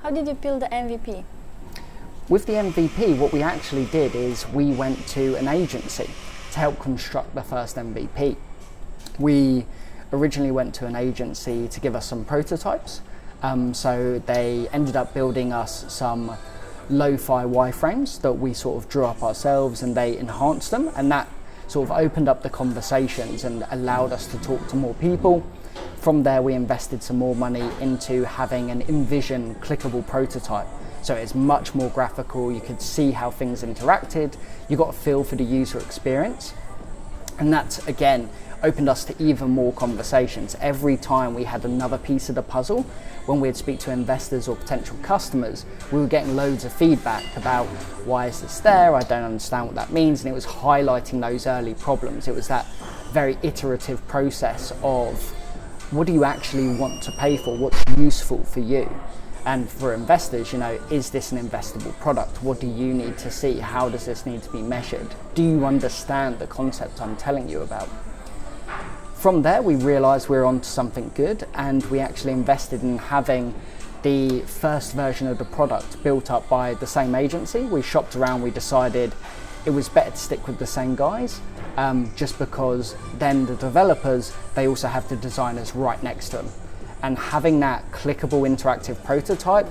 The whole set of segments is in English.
How did you build the MVP? With the MVP, what we actually did is we went to an agency to help construct the first MVP. We originally went to an agency to give us some prototypes. So they ended up building us some lo-fi wireframes that we sort of drew up ourselves, and they enhanced them, and that sort of opened up the conversations and allowed us to talk to more people. From there, we invested some more money into having an Envision clickable prototype. So it's much more graphical, you could see how things interacted, you got a feel for the user experience. And that, again, opened us to even more conversations. Every time we had another piece of the puzzle, when we'd speak to investors or potential customers, we were getting loads of feedback about, why is this there? I don't understand what that means. And it was highlighting those early problems. It was that very iterative process of, what do you actually want to pay for? What's useful for you? And for investors, is this an investable product? What do you need to see? How does this need to be measured? Do you understand the concept I'm telling you about? From there, we realized we were onto something good, and we actually invested in having the first version of the product built up by the same agency. We shopped around, we decided it was better to stick with the same guys, just because then the developers, they also have the designers right next to them. And having that clickable interactive prototype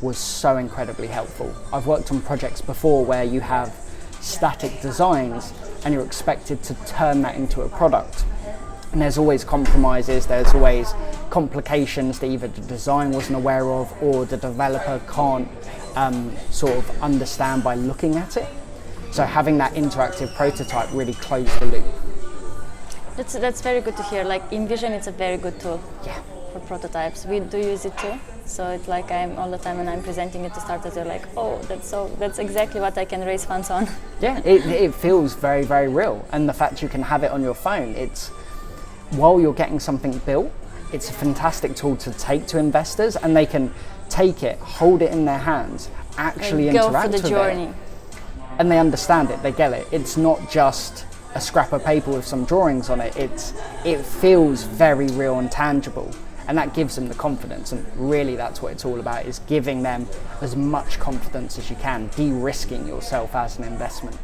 was so incredibly helpful. I've worked on projects before where you have static designs and you're expected to turn that into a product. And there's always compromises, there's always complications that either the design wasn't aware of or the developer can't sort of understand by looking at it. So having that interactive prototype really closed the loop. That's very good to hear. Like Invision, it's a very good tool. Yeah. For prototypes. We do use it too. So it's like I'm all the time when I'm presenting it to starters, they're like, oh, that's exactly what I can raise funds on. Yeah, it feels very, very real. And the fact you can have it on your phone, while you're getting something built, it's a fantastic tool to take to investors, and they can take it, hold it in their hands, actually interact with it. Go for the journey. And they understand it, they get it. It's not just a scrap of paper with some drawings on it. It feels very real and tangible, and that gives them the confidence. And really that's what it's all about, is giving them as much confidence as you can, de-risking yourself as an investment.